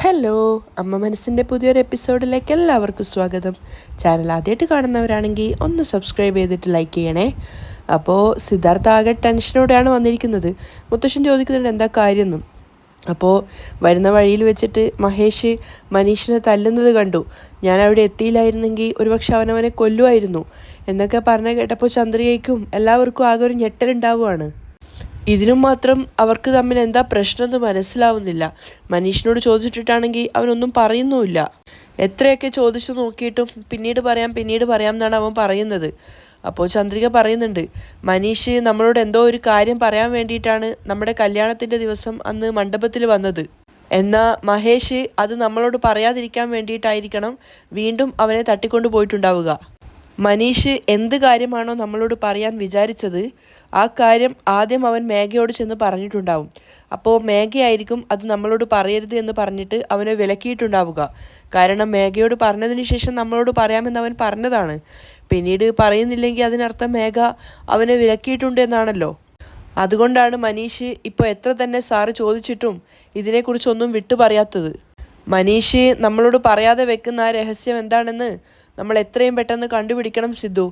Hello, അമ്മ മനസ്സിൻ്റെ പുതിയൊരു എപ്പിസോഡിലേക്ക് എല്ലാവർക്കും സ്വാഗതം. ചാനൽ ആദ്യമായിട്ട് കാണുന്നവരാണെങ്കിൽ ഒന്ന് സബ്സ്ക്രൈബ് ചെയ്തിട്ട് ലൈക്ക് ചെയ്യണേ. അപ്പോൾ സിദ്ധാർത്ഥ ആകെ ടെൻഷനോടെയാണ് വന്നിരിക്കുന്നത്. മുത്തശ്ശൻ ചോദിക്കുന്നുണ്ട് എന്താ കാര്യമെന്നും. അപ്പോൾ വരുന്ന വഴിയിൽ വെച്ചിട്ട് മഹേഷ് മനീഷിനെ തല്ലുന്നത് കണ്ടു. ഞാൻ അവിടെ എത്തിയില്ലായിരുന്നെങ്കിൽ ഒരുപക്ഷെ അവനവനെ കൊല്ലുമായിരുന്നു എന്നൊക്കെ പറഞ്ഞ് കേട്ടപ്പോൾ ചന്ദ്രികയ്ക്കും എല്ലാവർക്കും ആകെ ഒരു ഞെട്ടലുണ്ടാവുകയാണ്. ഇതിനും മാത്രം അവർക്ക് തമ്മിൽ എന്താ പ്രശ്നമെന്ന് മനസ്സിലാവുന്നില്ല. മനീഷിനോട് ചോദിച്ചിട്ടാണെങ്കിൽ അവനൊന്നും പറയുന്നുമില്ല. എത്രയൊക്കെ ചോദിച്ചു നോക്കിയിട്ടും പിന്നീട് പറയാം എന്നാണ് അവൻ പറയുന്നത്. അപ്പോൾ ചന്ദ്രിക പറയുന്നുണ്ട്, മനീഷ് നമ്മളോട് എന്തോ ഒരു കാര്യം പറയാൻ വേണ്ടിയിട്ടാണ് നമ്മുടെ കല്യാണത്തിൻ്റെ ദിവസം അന്ന് മണ്ഡപത്തിൽ വന്നത്. എന്നാൽ മഹേഷ് അത് നമ്മളോട് പറയാതിരിക്കാൻ വേണ്ടിയിട്ടായിരിക്കണം വീണ്ടും അവനെ തട്ടിക്കൊണ്ടു പോയിട്ടുണ്ടാവുക. മനീഷ് എന്ത് കാര്യമാണോ നമ്മളോട് പറയാൻ വിചാരിച്ചത് ആ കാര്യം ആദ്യം അവൻ മേഘയോട് ചെന്ന് പറഞ്ഞിട്ടുണ്ടാവും. അപ്പോൾ മേഘയായിരിക്കും അത് നമ്മളോട് പറയരുത് എന്ന് പറഞ്ഞിട്ട് അവനെ വിലക്കിയിട്ടുണ്ടാവുക. കാരണം മേഘയോട് പറഞ്ഞതിന് ശേഷം നമ്മളോട് പറയാമെന്ന് അവൻ പറഞ്ഞതാണ്. പിന്നീട് പറയുന്നില്ലെങ്കിൽ അതിനർത്ഥം മേഘ അവനെ വിലക്കിയിട്ടുണ്ട് എന്നാണല്ലോ. അതുകൊണ്ടാണ് മനീഷ് ഇപ്പോൾ എത്ര തന്നെ സാറ് ചോദിച്ചിട്ടും ഇതിനെക്കുറിച്ചൊന്നും വിട്ടു പറയാത്തത്. മനീഷ് നമ്മളോട് പറയാതെ വെക്കുന്ന ആ രഹസ്യം എന്താണെന്ന് നമ്മൾ എത്രയും പെട്ടെന്ന് കണ്ടുപിടിക്കണം സിദ്ധു.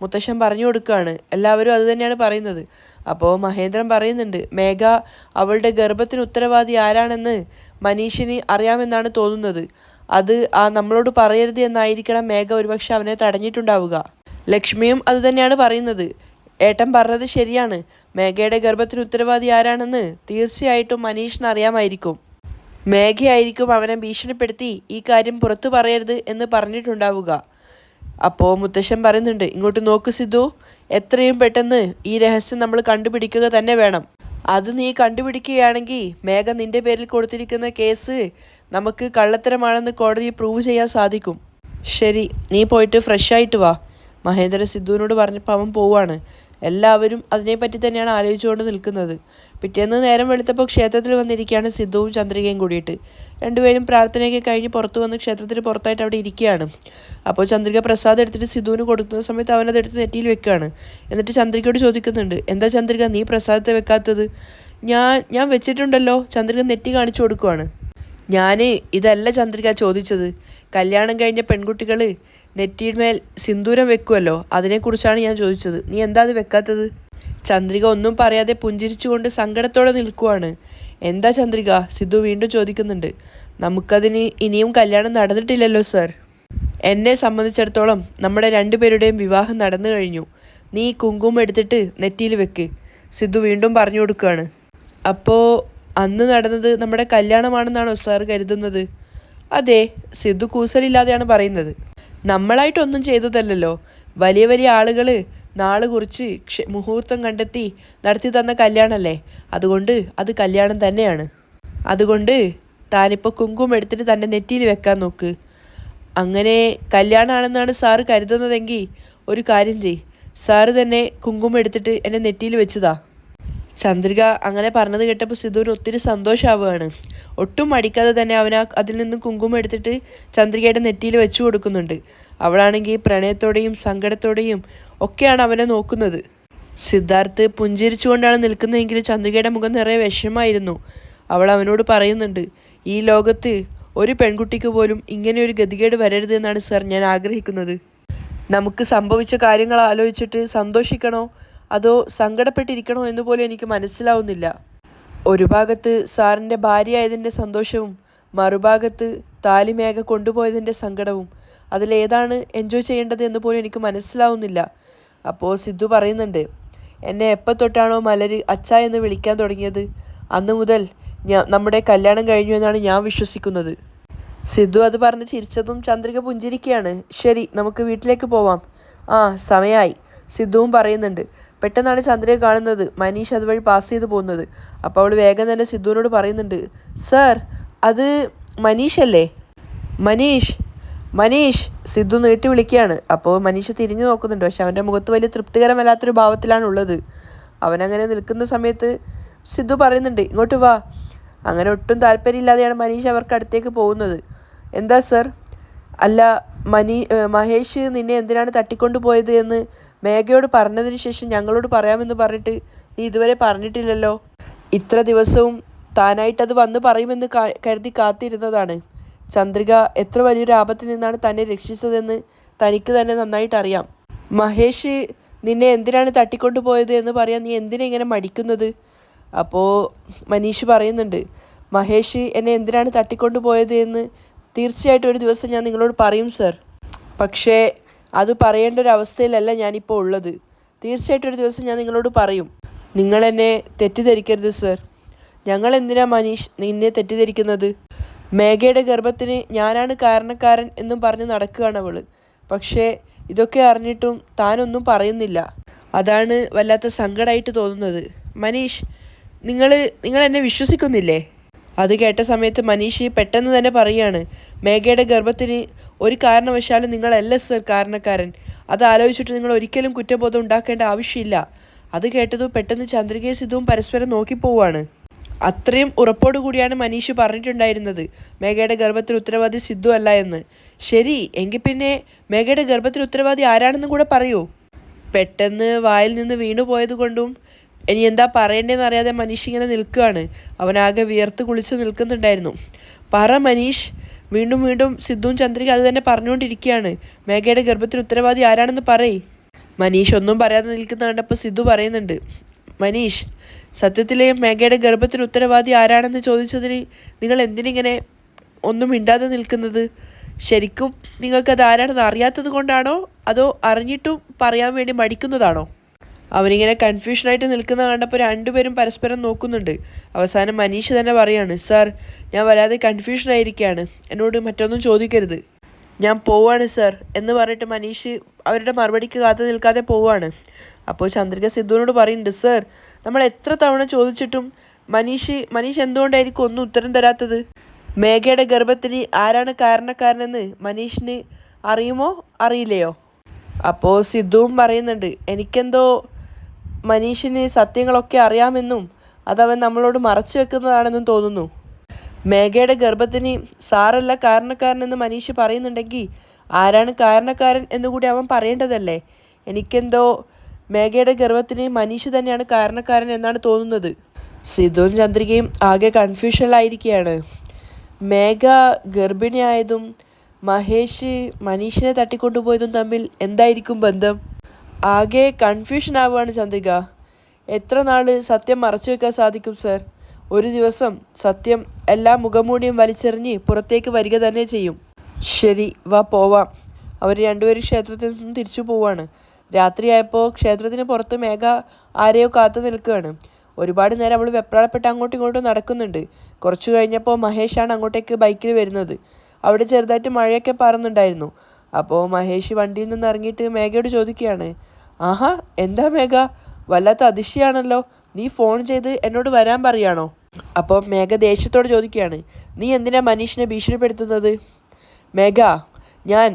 മുത്തശ്ശൻ പറഞ്ഞു കൊടുക്കുകയാണ്. എല്ലാവരും അത് തന്നെയാണ് പറയുന്നത്. അപ്പോൾ മഹേന്ദ്രൻ പറയുന്നുണ്ട്, മേഘ അവളുടെ ഗർഭത്തിന് ഉത്തരവാദി ആരാണെന്ന് മനീഷിന് അറിയാമെന്നാണ് തോന്നുന്നത്. അത് നമ്മളോട് പറയരുത് എന്നായിരിക്കണം മേഘ ഒരുപക്ഷെ അവനെ തടഞ്ഞിട്ടുണ്ടാവുക. ലക്ഷ്മിയും അത് തന്നെയാണ് പറയുന്നത്. ഏട്ടൻ പറഞ്ഞത് ശരിയാണ്. മേഘയുടെ ഗർഭത്തിന് ഉത്തരവാദി ആരാണെന്ന് തീർച്ചയായിട്ടും മനീഷിന് അറിയാമായിരിക്കും. മേഘയായിരിക്കും അവനെ ഭീഷണിപ്പെടുത്തി ഈ കാര്യം പുറത്തു പറയരുത് എന്ന് പറഞ്ഞിട്ടുണ്ടാവുക. അപ്പോൾ മുത്തശ്ശൻ പറയുന്നുണ്ട്, ഇങ്ങോട്ട് നോക്ക് സിദ്ധു, എത്രയും പെട്ടെന്ന് ഈ രഹസ്യം നമ്മൾ കണ്ടുപിടിക്കുക തന്നെ വേണം. അത് നീ കണ്ടുപിടിക്കുകയാണെങ്കിൽ മേഘ നിന്റെ പേരിൽ കൊടുത്തിരിക്കുന്ന കേസ് നമുക്ക് കള്ളത്തരമാണെന്ന് കോടതി പ്രൂവ് ചെയ്യാൻ സാധിക്കും. ശരി, നീ പോയിട്ട് ഫ്രഷ് ആയിട്ട് വാ. മഹേന്ദ്ര സിദ്ധുവിനോട് പറഞ്ഞപ്പോൾ അവൻ പോവാണ്. എല്ലാവരും അതിനെപ്പറ്റി തന്നെയാണ് ആലോചിച്ചുകൊണ്ട് നിൽക്കുന്നത്. പിറ്റേന്ന് നേരം വെളുത്തപ്പോൾ ക്ഷേത്രത്തിൽ വന്നിരിക്കുകയാണ് സിദ്ധുവും ചന്ദ്രികയും കൂടിയിട്ട്. രണ്ടുപേരും പ്രാർത്ഥനയൊക്കെ കഴിഞ്ഞ് പുറത്തു വന്ന് ക്ഷേത്രത്തിന് പുറത്തായിട്ട് അവിടെ ഇരിക്കുകയാണ്. അപ്പോൾ ചന്ദ്രിക പ്രസാദം എടുത്തിട്ട് സിദ്ധുവിന് കൊടുക്കുന്ന സമയത്ത് അവനതെടുത്ത് നെറ്റിയിൽ വെക്കുകയാണ്. എന്നിട്ട് ചന്ദ്രികയോട് ചോദിക്കുന്നുണ്ട്, എന്താ ചന്ദ്രിക നീ പ്രസാദത്തെ വെക്കാത്തത്? ഞാൻ വെച്ചിട്ടുണ്ടല്ലോ. ചന്ദ്രിക നെറ്റി കാണിച്ചു കൊടുക്കുവാണ്. ഇതല്ല ചന്ദ്രിക ചോദിച്ചത്. കല്യാണം കഴിഞ്ഞ പെൺകുട്ടികൾ നെറ്റിയിന്മേൽ സിന്ദൂരം വെക്കുമല്ലോ, അതിനെക്കുറിച്ചാണ് ഞാൻ ചോദിച്ചത്. നീ എന്താ അത് വെക്കാത്തത്? ചന്ദ്രിക ഒന്നും പറയാതെ പുഞ്ചിരിച്ചുകൊണ്ട് സങ്കടത്തോടെ നിൽക്കുവാണ്. എന്താ ചന്ദ്രിക? സിദ്ധു വീണ്ടും ചോദിക്കുന്നുണ്ട്. നമുക്കതിന് ഇനിയും കല്യാണം നടന്നിട്ടില്ലല്ലോ സർ. എന്നെ സംബന്ധിച്ചിടത്തോളം നമ്മുടെ രണ്ടുപേരുടെയും വിവാഹം നടന്നു കഴിഞ്ഞു. നീ കുങ്കുമം എടുത്തിട്ട് നെറ്റിയിൽ വെക്ക്. സിദ്ധു വീണ്ടും പറഞ്ഞു കൊടുക്കുകയാണ്. അപ്പോൾ അന്ന് നടന്നത് നമ്മുടെ കല്യാണമാണെന്നാണോ സാർ കരുതുന്നത്? അതെ, സിദ്ധു കൂസലില്ലാതെയാണ് പറയുന്നത്. നമ്മളായിട്ടൊന്നും ചെയ്തതല്ലല്ലോ. വലിയ വലിയ ആളുകൾ നാള് കുറിച്ച് മുഹൂർത്തം കണ്ടെത്തി നടത്തി തന്ന കല്യാണമല്ലേ. അതുകൊണ്ട് അത് കല്യാണം തന്നെയാണ്. അതുകൊണ്ട് താനിപ്പോൾ കുങ്കുമം എടുത്തിട്ട് തൻ്റെ നെറ്റിയിൽ വെക്കാൻ നോക്ക്. അങ്ങനെ കല്യാണമാണെന്നാണ് സാറ് കരുതുന്നതെങ്കിൽ ഒരു കാര്യം ചെയ്, സാറ് തന്നെ കുങ്കുമം എടുത്തിട്ട് എൻ്റെ നെറ്റിയിൽ വെച്ചതാ. ചന്ദ്രിക അങ്ങനെ പറഞ്ഞത് കേട്ടപ്പോൾ സിദ്ധുവിന് ഒത്തിരി സന്തോഷമാവുകയാണ്. ഒട്ടും മടിക്കാതെ തന്നെ അവൻ അതിൽ നിന്നും കുങ്കുമം എടുത്തിട്ട് ചന്ദ്രികയുടെ നെറ്റിയിൽ വെച്ചു കൊടുക്കുന്നുണ്ട്. അവളാണെങ്കിൽ പ്രണയത്തോടെയും സങ്കടത്തോടെയും ഒക്കെയാണ് അവനെ നോക്കുന്നത്. സിദ്ധാർത്ഥ് പുഞ്ചിരിച്ചുകൊണ്ടാണ് നിൽക്കുന്നതെങ്കിലും ചന്ദ്രികയുടെ മുഖം നിറയെ വിഷമമായിരുന്നു. അവൾ അവനോട് പറയുന്നുണ്ട്, ഈ ലോകത്ത് ഒരു പെൺകുട്ടിക്ക് പോലും ഇങ്ങനെ ഒരു ഗതികേട് വരരുത് എന്നാണ് സാർ ഞാൻ ആഗ്രഹിക്കുന്നത്. നമുക്ക് സംഭവിച്ച കാര്യങ്ങൾ ആലോചിച്ചിട്ട് സന്തോഷിക്കണോ അതോ സങ്കടപ്പെട്ടിരിക്കണോ എന്ന് പോലും എനിക്ക് മനസ്സിലാവുന്നില്ല. ഒരു ഭാഗത്ത് സാറിൻ്റെ ഭാര്യയായതിൻ്റെ സന്തോഷവും മറുഭാഗത്ത് താലിമേഘ കൊണ്ടുപോയതിൻ്റെ സങ്കടവും. അതിലേതാണ് എൻജോയ് ചെയ്യേണ്ടത് എന്ന് പോലും എനിക്ക് മനസ്സിലാവുന്നില്ല. അപ്പോൾ സിദ്ധു പറയുന്നുണ്ട്, എന്നെ എപ്പോൾ തൊട്ടാണോ മലര് അച്ഛ എന്ന് വിളിക്കാൻ തുടങ്ങിയത് അന്ന് മുതൽ നമ്മുടെ കല്യാണം കഴിഞ്ഞു എന്നാണ് ഞാൻ വിശ്വസിക്കുന്നത്. സിദ്ധു അത് പറഞ്ഞ് ചിരിച്ചതും ചന്ദ്രിക പുഞ്ചിരിക്കുകയാണ്. ശരി, നമുക്ക് വീട്ടിലേക്ക് പോവാം. സമയമായി സിദ്ധുവും പറയുന്നുണ്ട്. പെട്ടെന്നാണ് ചന്ദ്രയെ കാണുന്നത് മനീഷ് അതുവഴി പാസ് ചെയ്ത് പോകുന്നത്. അപ്പോൾ അവൾ വേഗം തന്നെ സിദ്ധുവിനോട് പറയുന്നുണ്ട്, സർ അത് മനീഷ് അല്ലേ? മനീഷ് സിദ്ധു നീട്ടി വിളിക്കുകയാണ്. അപ്പോൾ മനീഷ് തിരിഞ്ഞു നോക്കുന്നുണ്ട്. പക്ഷെ അവൻ്റെ മുഖത്ത് വലിയ തൃപ്തികരമല്ലാത്തൊരു ഭാവത്തിലാണ് ഉള്ളത്. അവനങ്ങനെ നിൽക്കുന്ന സമയത്ത് സിദ്ധു പറയുന്നുണ്ട്, ഇങ്ങോട്ട് വാ. അങ്ങനെ ഒട്ടും താല്പര്യമില്ലാതെയാണ് മനീഷ് അവർക്ക് അടുത്തേക്ക് പോകുന്നത്. എന്താ സർ? അല്ല, മഹേഷ് നിന്നെ എന്തിനാണ് തട്ടിക്കൊണ്ടു പോയത് എന്ന് മേഘയോട് പറഞ്ഞതിന് ശേഷം ഞങ്ങളോട് പറയാമെന്ന് പറഞ്ഞിട്ട് നീ ഇതുവരെ പറഞ്ഞിട്ടില്ലല്ലോ. ഇത്ര ദിവസവും താനായിട്ടത് വന്ന് പറയുമെന്ന് കരുതി കാത്തിരുന്നതാണ്. ചന്ദ്രിക എത്ര വലിയൊരു ആപത്തിൽ നിന്നാണ് തന്നെ രക്ഷിച്ചതെന്ന് തനിക്ക് തന്നെ നന്നായിട്ടറിയാം. മഹേഷ് നിന്നെ എന്തിനാണ് തട്ടിക്കൊണ്ടുപോയത് എന്ന് പറയാൻ നീ എന്തിനാ ഇങ്ങനെ മടിക്കുന്നത്? അപ്പോൾ മനീഷ് പറയുന്നുണ്ട്, മഹേഷ് എന്നെ എന്തിനാണ് തട്ടിക്കൊണ്ടുപോയത് എന്ന് തീർച്ചയായിട്ടും ഒരു ദിവസം ഞാൻ നിങ്ങളോട് പറയും സർ. പക്ഷേ അത് പറയേണ്ട ഒരു അവസ്ഥയിലല്ല ഞാനിപ്പോൾ ഉള്ളത്. തീർച്ചയായിട്ടും ഒരു ദിവസം ഞാൻ നിങ്ങളോട് പറയും. നിങ്ങളെന്നെ തെറ്റിദ്ധരിക്കരുത് സർ. ഞങ്ങൾ എന്തിനാ മനീഷ് നിന്നെ തെറ്റിദ്ധരിക്കുന്നത്? മേഘയുടെ ഗർഭത്തിന് ഞാനാണ് കാരണക്കാരൻ എന്നും പറഞ്ഞ് നടക്കുകയാണ് അവൾ. പക്ഷേ ഇതൊക്കെ അറിഞ്ഞിട്ടും താനൊന്നും പറയുന്നില്ല. അതാണ് വല്ലാത്ത സങ്കടമായിട്ട് തോന്നുന്നത്. മനീഷ്, നിങ്ങൾ എന്നെ വിശ്വസിക്കുന്നില്ലേ? അത് കേട്ട സമയത്ത് മനീഷ് പെട്ടെന്ന് തന്നെ പറയുകയാണ്, മേഘയുടെ ഗർഭത്തിന് ഒരു കാരണവശാലും നിങ്ങളല്ല സർ കാരണക്കാരൻ. അത് ആലോചിച്ചിട്ട് നിങ്ങൾ ഒരിക്കലും കുറ്റബോധം ഉണ്ടാക്കേണ്ട ആവശ്യമില്ല. അത് കേട്ടതും പെട്ടെന്ന് ചന്ദ്രികയും സിദ്ധുവും പരസ്പരം നോക്കിപ്പോവാണ്. അത്രയും ഉറപ്പോടു കൂടിയാണ് മനീഷ് പറഞ്ഞിട്ടുണ്ടായിരുന്നത് മേഘയുടെ ഗർഭത്തിന് ഉത്തരവാദി സിദ്ധു അല്ല എന്ന്. ശരി, എങ്കിൽ പിന്നെ മേഘയുടെ ഗർഭത്തിന് ഉത്തരവാദി ആരാണെന്നും കൂടെ പറയൂ. പെട്ടെന്ന് വായിൽ നിന്ന് വീണുപോയത് കൊണ്ടും ഇനി എന്താ പറയേണ്ടതെന്ന് അറിയാതെ മനീഷ് ഇങ്ങനെ നിൽക്കുകയാണ്. അവനാകെ വിയർത്ത് കുളിച്ച് നിൽക്കുന്നുണ്ടായിരുന്നു. പറ മനീഷ്. വീണ്ടും വീണ്ടും സിദ്ധുവും ചന്ദ്രിക അത് തന്നെ പറഞ്ഞുകൊണ്ടിരിക്കുകയാണ്. മേഘയുടെ ഗർഭത്തിന് ഉത്തരവാദി ആരാണെന്ന് പറയ്. മനീഷ് ഒന്നും പറയാതെ നിൽക്കുന്ന കണ്ടപ്പോൾ സിദ്ധു പറയുന്നുണ്ട്, മനീഷ്, സത്യത്തിൽ മേഘയുടെ ഗർഭത്തിന് ഉത്തരവാദി ആരാണെന്ന് ചോദിച്ചതിന് നിങ്ങൾ എന്തിനിങ്ങനെ ഒന്നും മിണ്ടാതെ നിൽക്കുന്നത്? ശരിക്കും നിങ്ങൾക്കത് ആരാണെന്ന് അറിയാത്തത് കൊണ്ടാണോ അതോ അറിഞ്ഞിട്ടും പറയാൻ വേണ്ടി മടിക്കുന്നതാണോ? അവനിങ്ങനെ കൺഫ്യൂഷനായിട്ട് നിൽക്കുന്ന കണ്ടപ്പോൾ രണ്ടുപേരും പരസ്പരം നോക്കുന്നുണ്ട്. അവസാനം മനീഷ് തന്നെ പറയാണ്, സാർ, ഞാൻ വല്ലാതെ കൺഫ്യൂഷനായിരിക്കുകയാണ്. എന്നോട് മറ്റൊന്നും ചോദിക്കരുത്. ഞാൻ പോവാണ് സാർ എന്ന് പറഞ്ഞിട്ട് മനീഷ് അവരുടെ മറുപടിക്ക് കാത്തു നിൽക്കാതെ പോവാണ്. അപ്പോൾ ചന്ദ്രിക സിദ്ധുവിനോട് പറയുന്നുണ്ട്, സാർ, നമ്മൾ എത്ര തവണ ചോദിച്ചിട്ടും മനീഷ് എന്തുകൊണ്ടായിരിക്കും ഒന്നും ഉത്തരം തരാത്തത്? മേഘയുടെ ഗർഭത്തിന് ആരാണ് കാരണക്കാരനെന്ന് മനീഷിന് അറിയുമോ അറിയില്ലയോ? അപ്പോൾ സിദ്ധുവും പറയുന്നുണ്ട്, എനിക്കെന്തോ മനീഷിന് സത്യങ്ങളൊക്കെ അറിയാമെന്നും അതവൻ നമ്മളോട് മറച്ചു വെക്കുന്നതാണെന്നും തോന്നുന്നു. മേഘയുടെ ഗർഭത്തിന് സാറല്ല കാരണക്കാരനെന്ന് മനീഷ് പറയുന്നുണ്ടെങ്കിൽ ആരാണ് കാരണക്കാരൻ എന്നുകൂടി അവൻ പറയേണ്ടതല്ലേ? എനിക്കെന്തോ മേഘയുടെ ഗർഭത്തിന് മനീഷ് തന്നെയാണ് കാരണക്കാരൻ എന്നാണ് തോന്നുന്നത്. സിദ്ധുവും ചന്ദ്രികയും ആകെ കൺഫ്യൂഷനിലായിരിക്കുകയാണ്. മേഘ ഗർഭിണിയായതും മഹേഷ് മനീഷിനെ തട്ടിക്കൊണ്ടുപോയതും തമ്മിൽ എന്തായിരിക്കും ബന്ധം? ആകെ കൺഫ്യൂഷൻ ആവുകയാണ് ചന്ദ്രിക. എത്ര നാൾ സത്യം മറച്ചു വെക്കാൻ സാധിക്കും സർ? ഒരു ദിവസം സത്യം എല്ലാ മുഖംമൂടിയും വലിച്ചെറിഞ്ഞ് പുറത്തേക്ക് വരിക തന്നെ ചെയ്യും. ശരി, വാ പോവാം. അവർ രണ്ടുപേരും ക്ഷേത്രത്തിൽ നിന്നും തിരിച്ചു പോവാണ്. രാത്രിയായപ്പോൾ ക്ഷേത്രത്തിന് പുറത്ത് മേഘ ആരെയോ കാത്തു നിൽക്കുകയാണ്. ഒരുപാട് നേരം അവൾ വെപ്രാളപ്പെട്ട് അങ്ങോട്ടും ഇങ്ങോട്ടും നടക്കുന്നുണ്ട്. കുറച്ചു കഴിഞ്ഞപ്പോൾ മഹേഷാണ് അങ്ങോട്ടേക്ക് ബൈക്കിൽ വരുന്നത്. അവിടെ ചെറുതായിട്ട് മഴയൊക്കെ പാറുന്നുണ്ടായിരുന്നു. അപ്പോൾ മഹേഷ് വണ്ടിയിൽ നിന്ന് ഇറങ്ങിയിട്ട് മേഘയോട് ചോദിക്കുകയാണ്, ആഹാ, എന്താ മേഘ, വല്ലാത്ത അതിശയാണല്ലോ. നീ ഫോൺ ചെയ്ത് എന്നോട് വരാൻ പറയാണോ? അപ്പോൾ മേഘ ദേഷ്യത്തോട് ചോദിക്കുകയാണ്, നീ എന്തിനാ മനീഷിനെ ഭീഷണിപ്പെടുത്തുന്നത്? മേഘ, ഞാൻ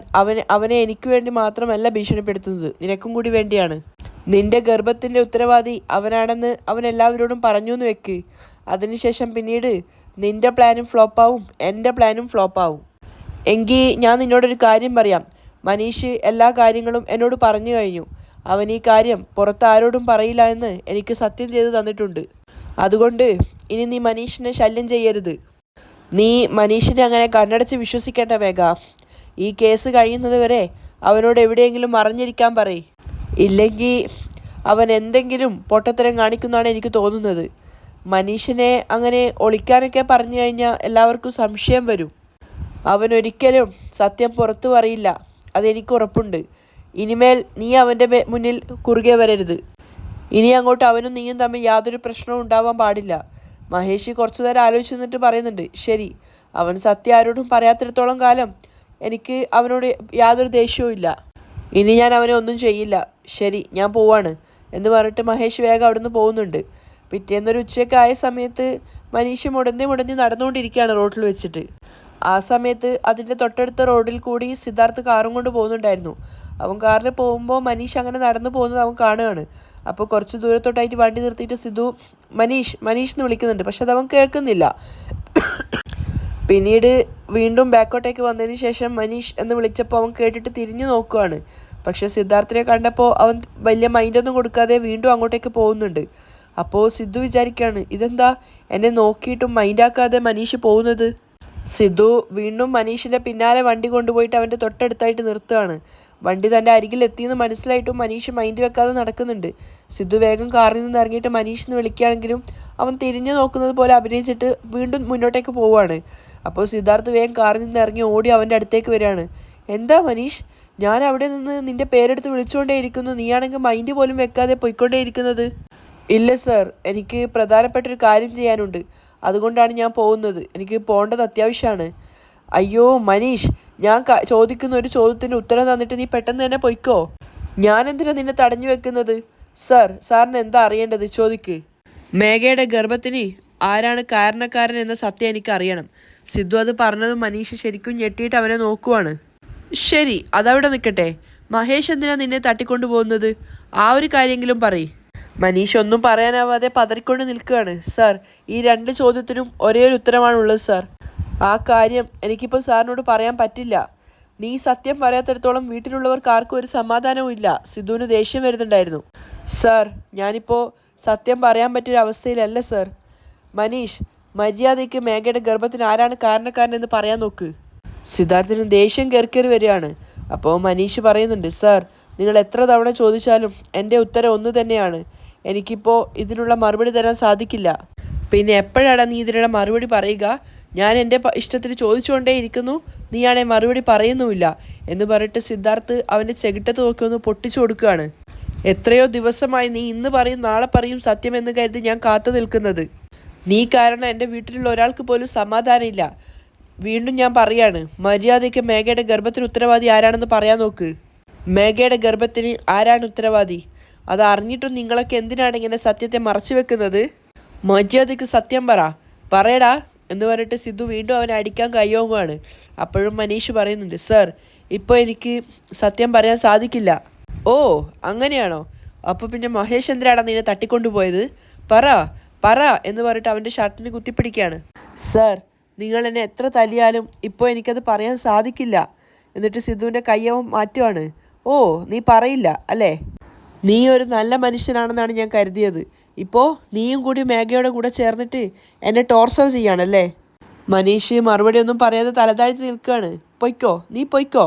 അവനെ എനിക്ക് വേണ്ടി മാത്രമല്ല ഭീഷണിപ്പെടുത്തുന്നത്, നിനക്കും കൂടി വേണ്ടിയാണ്. നിന്റെ ഗർഭത്തിൻ്റെ ഉത്തരവാദി അവനാണെന്ന് അവൻ എല്ലാവരോടും പറഞ്ഞു എന്ന് വെക്ക്. അതിനുശേഷം പിന്നീട് നിന്റെ പ്ലാനും ഫ്ലോപ്പാവും, എൻ്റെ പ്ലാനും ഫ്ലോപ്പാവും. എങ്കിൽ ഞാൻ നിന്നോടൊരു കാര്യം പറയാം. മനീഷ് എല്ലാ കാര്യങ്ങളും എന്നോട് പറഞ്ഞു കഴിഞ്ഞു. അവൻ ഈ കാര്യം പുറത്ത് ആരോടും പറയില്ല എന്ന് എനിക്ക് സത്യം ചെയ്ത് തന്നിട്ടുണ്ട്. അതുകൊണ്ട് ഇനി നീ മനീഷിനെ ശല്യം ചെയ്യരുത്. നീ മനീഷിനെ അങ്ങനെ കണ്ണടച്ച് വിശ്വസിക്കേണ്ട മേഘ. ഈ കേസ് കഴിയുന്നത് വരെ അവനോട് എവിടെയെങ്കിലും മറഞ്ഞിരിക്കാൻ പറയ്. ഇല്ലെങ്കിൽ അവൻ എന്തെങ്കിലും പൊട്ടത്തരം കാണിക്കുന്നതാണ് എനിക്ക് തോന്നുന്നത്. മനീഷിനെ അങ്ങനെ ഒളിക്കാനൊക്കെ പറഞ്ഞു കഴിഞ്ഞാൽ എല്ലാവർക്കും സംശയം വരും. അവൻ ഒരിക്കലും സത്യം പുറത്തു പറയില്ല, അതെനിക്ക് ഉറപ്പുണ്ട്. ഇനിമേൽ നീ അവൻ്റെ മുന്നിൽ കുറുകെ വരരുത്. ഇനി അങ്ങോട്ട് അവനും നീയും തമ്മിൽ യാതൊരു പ്രശ്നവും ഉണ്ടാവാൻ പാടില്ല. മഹേഷ് കുറച്ചു നേരം ആലോചിച്ച് നിന്നിട്ട് പറയുന്നുണ്ട്, ശരി, അവൻ സത്യം ആരോടും പറയാത്തിടത്തോളം കാലം എനിക്ക് അവനോട് യാതൊരു ദേഷ്യവും ഇല്ല. ഇനി ഞാൻ അവനെ ഒന്നും ചെയ്യില്ല. ശരി, ഞാൻ പോവാണ് എന്ന് പറഞ്ഞിട്ട് മഹേഷ് വേഗം അവിടുന്ന് പോകുന്നുണ്ട്. പിറ്റേന്നൊരു ഉച്ചയൊക്കെ ആയ സമയത്ത് മനീഷ് മുടന്തി നടന്നുകൊണ്ടിരിക്കുകയാണ് റോഡിൽ വെച്ചിട്ട്. ആ സമയത്ത് അതിൻ്റെ തൊട്ടടുത്ത റോഡിൽ കൂടി സിദ്ധാർത്ഥ് കാറും കൊണ്ട് പോകുന്നുണ്ടായിരുന്നു. അവൻ കാറിൽ പോകുമ്പോൾ മനീഷ് അങ്ങനെ നടന്നു പോകുന്നത് അവൻ കാണുകയാണ്. അപ്പോൾ കുറച്ച് ദൂരത്തോട്ടായിട്ട് വണ്ടി നിർത്തിയിട്ട് സിദ്ധു മനീഷ് എന്ന് വിളിക്കുന്നുണ്ട്. പക്ഷെ അതവൻ കേൾക്കുന്നില്ല. പിന്നീട് വീണ്ടും ബാക്കോട്ടേക്ക് വന്നതിന് ശേഷം മനീഷ് എന്ന് വിളിച്ചപ്പോൾ അവൻ കേട്ടിട്ട് തിരിഞ്ഞു നോക്കുകയാണ്. പക്ഷെ സിദ്ധാർത്ഥിനെ കണ്ടപ്പോൾ അവൻ വലിയ മൈൻഡൊന്നും കൊടുക്കാതെ വീണ്ടും അങ്ങോട്ടേക്ക് പോകുന്നുണ്ട്. അപ്പോൾ സിദ്ധു വിചാരിക്കുകയാണ് ഇതെന്താ എന്നെ നോക്കിയിട്ടും മൈൻഡാക്കാതെ മനീഷ് പോകുന്നത്. സിദ്ധു വീണ്ടും മനീഷിൻ്റെ പിന്നാലെ വണ്ടി കൊണ്ടുപോയിട്ട് അവൻ്റെ തൊട്ടടുത്തായിട്ട് നിർത്തുകയാണ്. വണ്ടി തൻ്റെ അരികിൽ എത്തിയെന്ന് മനസ്സിലായിട്ടും മനീഷ് മൈൻഡ് വെക്കാതെ നടക്കുന്നുണ്ട്. സിദ്ധു വേഗം കാറിൽ നിന്ന് ഇറങ്ങിയിട്ട് മനീഷ് എന്ന് വിളിക്കുകയാണെങ്കിലും അവൻ തിരിഞ്ഞു നോക്കുന്നത് പോലെ അഭിനയിച്ചിട്ട് വീണ്ടും മുന്നോട്ടേക്ക് പോവുകയാണ്. അപ്പോൾ സിദ്ധാർത്ഥ് വേഗം കാറിൽ നിന്ന് ഇറങ്ങി ഓടി അവൻ്റെ അടുത്തേക്ക് വരികയാണ്. എന്താ മനീഷ്, ഞാൻ അവിടെ നിന്ന് നിൻ്റെ പേരെടുത്ത് വിളിച്ചുകൊണ്ടേയിരിക്കുന്നു, നീയാണെങ്കിൽ മൈൻഡ് പോലും വെക്കാതെ പോയിക്കൊണ്ടേയിരിക്കുന്നത്. ഇല്ല സർ, എനിക്ക് പ്രധാനപ്പെട്ടൊരു കാര്യം ചെയ്യാനുണ്ട്, അതുകൊണ്ടാണ് ഞാൻ പോകുന്നത്. എനിക്ക് പോകേണ്ടത് അത്യാവശ്യമാണ്. അയ്യോ മനീഷ്, ഞാൻ ചോദിക്കുന്ന ഒരു ചോദ്യത്തിന് ഉത്തരം തന്നിട്ട് നീ പെട്ടെന്ന് തന്നെ പൊയ്ക്കോ. ഞാനെന്തിനാ നിന്നെ തടഞ്ഞു വെക്കുന്നത്? സാറിന് എന്താ അറിയേണ്ടത്, ചോദിക്ക്. മേഘയുടെ ഗർഭത്തിന് ആരാണ് കാരണക്കാരൻ എന്ന സത്യം എനിക്ക് അറിയണം. സിദ്ധു അത് പറഞ്ഞതും മനീഷ് ശരിക്കും ഞെട്ടിയിട്ട് അവനെ നോക്കുവാണ്. ശരി, അതവിടെ നിൽക്കട്ടെ. മഹേഷ് എന്തിനാ നിന്നെ തട്ടിക്കൊണ്ടു പോകുന്നത്? ആ ഒരു കാര്യമെങ്കിലും പറയും. മനീഷ് ഒന്നും പറയാനാവാതെ പതറിക്കൊണ്ട് നിൽക്കുകയാണ്. സാർ, ഈ 2 ചോദ്യത്തിനും ഒരേ ഒരു ഉത്തരമാണുള്ളത് സാർ. ആ കാര്യം എനിക്കിപ്പോൾ സാറിനോട് പറയാൻ പറ്റില്ല. നീ സത്യം പറയാത്തിടത്തോളം വീട്ടിലുള്ളവർക്ക് ആർക്കും ഒരു സമാധാനവും ഇല്ല. സിദ്ധുവിന് ദേഷ്യം വരുന്നുണ്ടായിരുന്നു. സാർ, ഞാനിപ്പോൾ സത്യം പറയാൻ പറ്റിയൊരവസ്ഥയിലല്ല സാർ. മനീഷ്, മര്യാദയ്ക്ക് മേഘയുടെ ഗർഭത്തിന് ആരാണ് കാരണക്കാരനെന്ന് പറയാൻ നോക്ക്. സിദ്ധാർത്ഥിന് ദേഷ്യം കയറി വരികയാണ്. അപ്പോൾ മനീഷ് പറയുന്നുണ്ട്, സാർ, നിങ്ങൾ എത്ര തവണ ചോദിച്ചാലും എൻ്റെ ഉത്തരം ഒന്ന് തന്നെയാണ്. എനിക്കിപ്പോൾ ഇതിനുള്ള മറുപടി തരാൻ സാധിക്കില്ല. പിന്നെ എപ്പോഴാണ് നീ ഇതിനുള്ള മറുപടി പറയുക? ഞാൻ എൻ്റെ ഇഷ്ടത്തിന് ചോദിച്ചുകൊണ്ടേ ഇരിക്കുന്നു, നീയാണെ മറുപടി പറയുന്നുമില്ല എന്ന് പറഞ്ഞിട്ട് സിദ്ധാർത്ഥ് അവൻ്റെ ചെകിട്ടത്ത് നോക്കി ഒന്ന് പൊട്ടിച്ചു കൊടുക്കുകയാണ്. എത്രയോ ദിവസമായി നീ ഇന്ന് പറയും നാളെ പറയും സത്യമെന്ന് കരുതി ഞാൻ കാത്തു നിൽക്കുന്നത്. നീ കാരണം എൻ്റെ വീട്ടിലുള്ള ഒരാൾക്ക് പോലും സമാധാനമില്ല. വീണ്ടും ഞാൻ പറയാണ്, മര്യാദയ്ക്ക് മേഘയുടെ ഗർഭത്തിന് ഉത്തരവാദി ആരാണെന്ന് പറയാൻ നോക്ക്. മേഘയുടെ ഗർഭത്തിന് ആരാണ് ഉത്തരവാദി? അത് അറിഞ്ഞിട്ടും നിങ്ങളൊക്കെ എന്തിനാണ് ഇങ്ങനെ സത്യത്തെ മറച്ചു വെക്കുന്നത്? മര്യാദയ്ക്ക് സത്യം പറയടാ എന്ന് പറഞ്ഞിട്ട് സിദ്ധു വീണ്ടും അവനെ അടിക്കാൻ കയ്യോങ്ങുകയാണ്. അപ്പോഴും മനീഷ് പറയുന്നുണ്ട്, സർ, ഇപ്പോൾ എനിക്ക് സത്യം പറയാൻ സാധിക്കില്ല. ഓ അങ്ങനെയാണോ? അപ്പോൾ പിന്നെ മഹേഷ് എന്തിനാണ് നിന്നെ തട്ടിക്കൊണ്ടുപോയത്? പറ എന്ന് പറഞ്ഞിട്ട് അവൻ്റെ ഷർട്ടിന് കുത്തിപ്പിടിക്കുകയാണ്. സർ, നിങ്ങൾ എന്നെ എത്ര തല്ലിയാലും ഇപ്പോൾ എനിക്കത് പറയാൻ സാധിക്കില്ല. എന്നിട്ട് സിദ്ധുവിൻ്റെ കയ്യവും മാറ്റുവാണ്. ഓ, നീ പറയില്ല അല്ലേ? നീ ഒരു നല്ല മനുഷ്യനാണെന്നാണ് ഞാൻ കരുതിയത്. ഇപ്പോൾ നീയും കൂടി മേഘയുടെ കൂടെ ചേർന്നിട്ട് എന്നെ ടോർച്ചർ ചെയ്യാണല്ലേ? മനീഷ് മറുപടി ഒന്നും പറയാതെ തലതാഴ്ത്തി നിൽക്കുകയാണ്. നീ പൊയ്ക്കോ.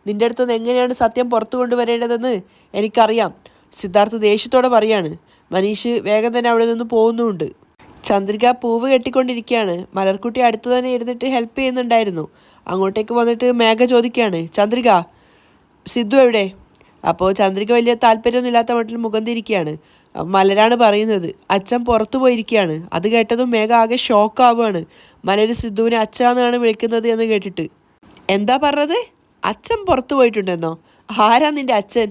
നിൻ്റെ അടുത്തുനിന്ന് എങ്ങനെയാണ് സത്യം പുറത്തു കൊണ്ടുവരേണ്ടതെന്ന് എനിക്കറിയാം. സിദ്ധാർത്ഥ് ദേഷ്യത്തോടെ പറയാണ്. മനീഷ് വേഗം തന്നെ അവിടെ നിന്ന് പോകുന്നുമുണ്ട്. ചന്ദ്രിക പൂവ് കെട്ടിക്കൊണ്ടിരിക്കുകയാണ്. മലർക്കുട്ടി അടുത്ത് തന്നെ ഇരുന്നിട്ട് ഹെൽപ്പ് ചെയ്യുന്നുണ്ടായിരുന്നു. അങ്ങോട്ടേക്ക് വന്നിട്ട് മേഘ ചോദിക്കുകയാണ്, ചന്ദ്രിക, സിദ്ധു എവിടെ? അപ്പോൾ ചന്ദ്രിക വലിയ താല്പര്യമൊന്നും ഇല്ലാത്ത മട്ടിൽ മുഖം തിരിക്കുകയാണ്. മലരാണ് പറയുന്നത്, അച്ഛൻ പുറത്തു പോയിരിക്കുകയാണ്. അത് കേട്ടതും മേഘ ആകെ ഷോക്കാവുകയാണ്. മലര് സിദ്ധുവിനെ അച്ഛനാണ് വിളിക്കുന്നത് എന്ന് കേട്ടിട്ട്. എന്താ പറഞ്ഞത്? അച്ഛൻ പുറത്തു പോയിട്ടുണ്ടെന്നോ? ആരാ നിൻ്റെ അച്ഛൻ?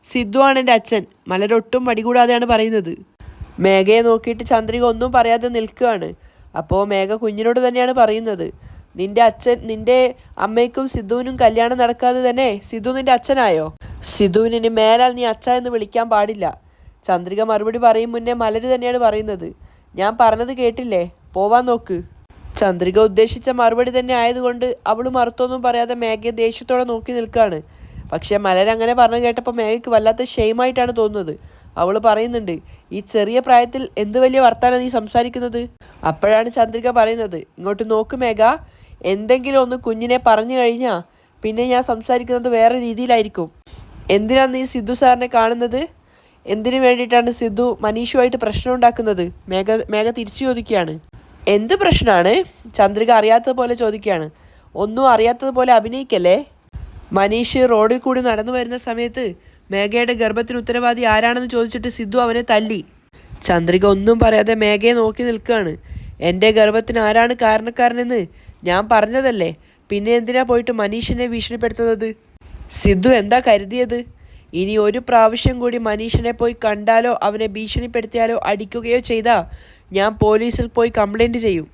സിദ്ധു ആണ് എൻ്റെ അച്ഛൻ. മലരൊട്ടും മടികൂടാതെയാണ് പറയുന്നത്. മേഘയെ നോക്കിയിട്ട് ചന്ദ്രിക ഒന്നും പറയാതെ നിൽക്കുകയാണ്. അപ്പോൾ മേഘ കുഞ്ഞിനോട് തന്നെയാണ് പറയുന്നത്, നിൻ്റെ അമ്മയ്ക്കും സിദ്ധുവിനും കല്യാണം നടക്കാതെ തന്നെ സിദ്ധു നിൻ്റെ അച്ഛനായോ? സിദ്ധുവിന് മേലാൽ നീ അച്ഛ എന്ന് വിളിക്കാൻ പാടില്ല. ചന്ദ്രിക മറുപടി പറയും മുന്നേ മലര് തന്നെയാണ് പറയുന്നത്, ഞാൻ പറഞ്ഞത് കേട്ടില്ലേ, പോവാൻ നോക്ക്. ചന്ദ്രിക ഉദ്ദേശിച്ച മറുപടി തന്നെ ആയതുകൊണ്ട് അവൾ മറുത്തൊന്നും പറയാതെ മേഘയെ ദേഷ്യത്തോടെ നോക്കി നിൽക്കുകയാണ്. പക്ഷേ മലരങ്ങനെ പറഞ്ഞു കേട്ടപ്പോൾ മേഘയ്ക്ക് വല്ലാത്ത ഷെയിമായിട്ടാണ് തോന്നുന്നത്. അവൾ പറയുന്നുണ്ട്, ഈ ചെറിയ പ്രായത്തിൽ എന്ത് വലിയ വർത്താനം നീ സംസാരിക്കുന്നത്? അപ്പോഴാണ് ചന്ദ്രിക പറയുന്നത്, ഇങ്ങോട്ട് നോക്ക് മേഘ, എന്തെങ്കിലും ഒന്ന് കുഞ്ഞിനെ പറഞ്ഞു കഴിഞ്ഞാൽ പിന്നെ ഞാൻ സംസാരിക്കുന്നത് വേറെ രീതിയിലായിരിക്കും. എന്തിനാണ് നീ സിദ്ധു സാറിനെ കാണുന്നത്? എന്തിനു വേണ്ടിയിട്ടാണ് സിദ്ധു മനീഷുമായിട്ട് പ്രശ്നം ഉണ്ടാക്കുന്നത്? മേഘ തിരിച്ചു ചോദിക്കുകയാണ്. എന്ത് പ്രശ്നമാണ്? ചന്ദ്രിക അറിയാത്തതുപോലെ ചോദിക്കുകയാണ്. ഒന്നും അറിയാത്തതുപോലെ അഭിനയിക്കല്ലേ. മനീഷ് റോഡിൽ കൂടി നടന്നു വരുന്ന സമയത്ത് മേഘയുടെ ഗർഭത്തിന് ഉത്തരവാദി ആരാണെന്ന് ചോദിച്ചിട്ട് സിദ്ധു അവനെ തല്ലി. ചന്ദ്രിക ഒന്നും പറയാതെ മേഘയെ നോക്കി നിൽക്കുകയാണ്. എൻ്റെ ഗർഭത്തിന് ആരാണ് കാരണക്കാരനെന്ന് ഞാൻ പറഞ്ഞതല്ലേ, പിന്നെ എന്തിനാ പോയിട്ട് മനീഷിനെ ഭീഷണിപ്പെടുത്തുന്നത്? സിദ്ധു എന്താ കരുതിയത്? ഇനി ഒരു പ്രാവശ്യം കൂടി മനീഷിനെ പോയി കണ്ടാലോ അവനെ ഭീഷണിപ്പെടുത്തിയാലോ അടിക്കുകയോ ചെയ്താൽ ഞാൻ പോലീസിൽ പോയി കംപ്ലൈൻറ്റ് ചെയ്യും.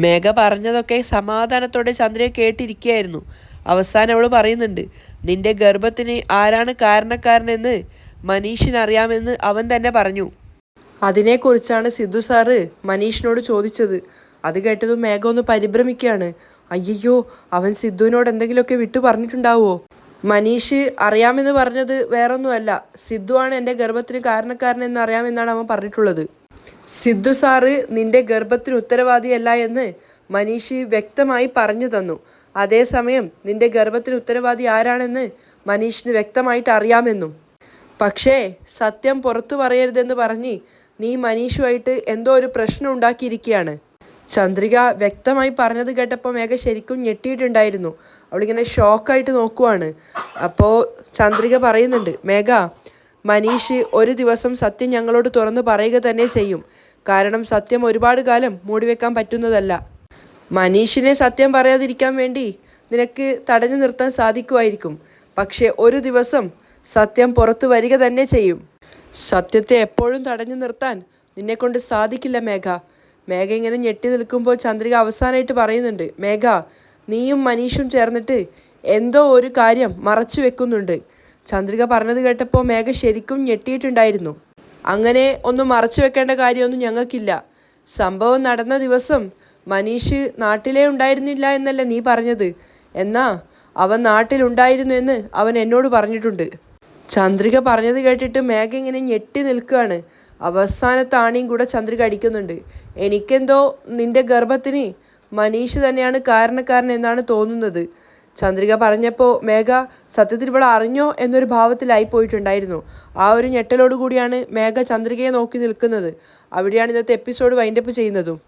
മേഘ പറഞ്ഞതൊക്കെ സമാധാനത്തോടെ ചന്ദ്രയെ കേട്ടിരിക്കുകയായിരുന്നു. അവസാനം അവൾ പറയുന്നുണ്ട്, നിന്റെ ഗർഭത്തിന് ആരാണ് കാരണക്കാരനെന്ന് മനീഷിനറിയാമെന്ന് അവൻ തന്നെ പറഞ്ഞു. അതിനെക്കുറിച്ചാണ് സിദ്ധു സാറ് മനീഷിനോട് ചോദിച്ചത്. അത് കേട്ടതും മേഘ ഒന്ന് പരിഭ്രമിക്കുകയാണ്. അയ്യോ, അവൻ സിദ്ധുവിനോട് എന്തെങ്കിലുമൊക്കെ വിട്ടു പറഞ്ഞിട്ടുണ്ടാവുമോ? മനീഷ് അറിയാമെന്ന് പറഞ്ഞത് വേറൊന്നുമല്ല, സിദ്ധു ആണ് എൻ്റെ ഗർഭത്തിന് കാരണക്കാരനെന്ന് അറിയാമെന്നാണ് അവൻ പറഞ്ഞിട്ടുള്ളത്. സിദ്ധു സാറ് നിന്റെ ഗർഭത്തിന് ഉത്തരവാദിയല്ല എന്ന് മനീഷ് വ്യക്തമായി പറഞ്ഞു തന്നു. അതേസമയം നിന്റെ ഗർഭത്തിന് ഉത്തരവാദി ആരാണെന്ന് മനീഷിന് വ്യക്തമായിട്ട് അറിയാമെന്നും. പക്ഷേ സത്യം പുറത്തു പറയരുതെന്ന് പറഞ്ഞ് നീ മനീഷുമായിട്ട് എന്തോ ഒരു പ്രശ്നം ഉണ്ടാക്കിയിരിക്കുകയാണ്. ചന്ദ്രിക വ്യക്തമായി പറഞ്ഞത് കേട്ടപ്പോൾ മേഘ ശരിക്കും ഞെട്ടിയിട്ടുണ്ടായിരുന്നു. അവളിങ്ങനെ ഷോക്കായിട്ട് നോക്കുവാണ്. അപ്പോൾ ചന്ദ്രിക പറയുന്നുണ്ട്, മേഘ, മനീഷ് ഒരു ദിവസം സത്യം ഞങ്ങളോട് തുറന്നു പറയുക തന്നെ ചെയ്യും. കാരണം സത്യം ഒരുപാട് കാലം മൂടിവെക്കാൻ പറ്റുന്നതല്ല. മനീഷിനെ സത്യം പറയാതിരിക്കാൻ വേണ്ടി നിനക്ക് തടഞ്ഞു നിർത്താൻ സാധിക്കുമായിരിക്കും. പക്ഷേ ഒരു ദിവസം സത്യം പുറത്തു വരിക തന്നെ ചെയ്യും. സത്യത്തെ എപ്പോഴും തടഞ്ഞു നിർത്താൻ നിന്നെക്കൊണ്ട് സാധിക്കില്ല മേഘ. മേഘ ഇങ്ങനെ ഞെട്ടി നിൽക്കുമ്പോൾ ചന്ദ്രിക അവസാനമായിട്ട് പറയുന്നുണ്ട്, മേഘ, നീയും മനീഷും ചേർന്നിട്ട് എന്തോ ഒരു കാര്യം മറച്ചു വെക്കുന്നുണ്ട്. ചന്ദ്രിക പറഞ്ഞത് കേട്ടപ്പോൾ മേഘ ശരിക്കും ഞെട്ടിയിട്ടുണ്ടായിരുന്നു. അങ്ങനെ ഒന്നും മറച്ചു വെക്കേണ്ട കാര്യമൊന്നും ഞങ്ങൾക്കില്ല. സംഭവം നടന്ന ദിവസം മനീഷ് നാട്ടിലേ ഉണ്ടായിരുന്നില്ല എന്നല്ലേ നീ പറഞ്ഞത്? എന്നാ അവൻ നാട്ടിലുണ്ടായിരുന്നു എന്ന് അവൻ എന്നോട് പറഞ്ഞിട്ടുണ്ട്. ചന്ദ്രിക പറഞ്ഞത് കേട്ടിട്ട് മേഘ ഇങ്ങനെ ഞെട്ടി നിൽക്കുകയാണ്. അവസാനത്തെ ആണിയും കൂടെ ചന്ദ്രിക അടിക്കുന്നുണ്ട്. എനിക്കെന്തോ നിന്റെ ഗർഭത്തിന് മനീഷ് തന്നെയാണ് കാരണക്കാരൻ എന്നാണ് തോന്നുന്നത്. ചന്ദ്രിക പറഞ്ഞപ്പോൾ മേഘ സത്യത്തിൽ ഇവിടെ അറിഞ്ഞോ എന്നൊരു ഭാവത്തിലായി പോയിട്ടുണ്ടായിരുന്നു. ആ ഒരു ഞെട്ടലോട് കൂടിയാണ് മേഘ ചന്ദ്രികയെ നോക്കി നിൽക്കുന്നത്. അവിടെയാണ് ഇന്നത്തെ എപ്പിസോഡ് വൈൻഡപ്പ് ചെയ്യുന്നതും.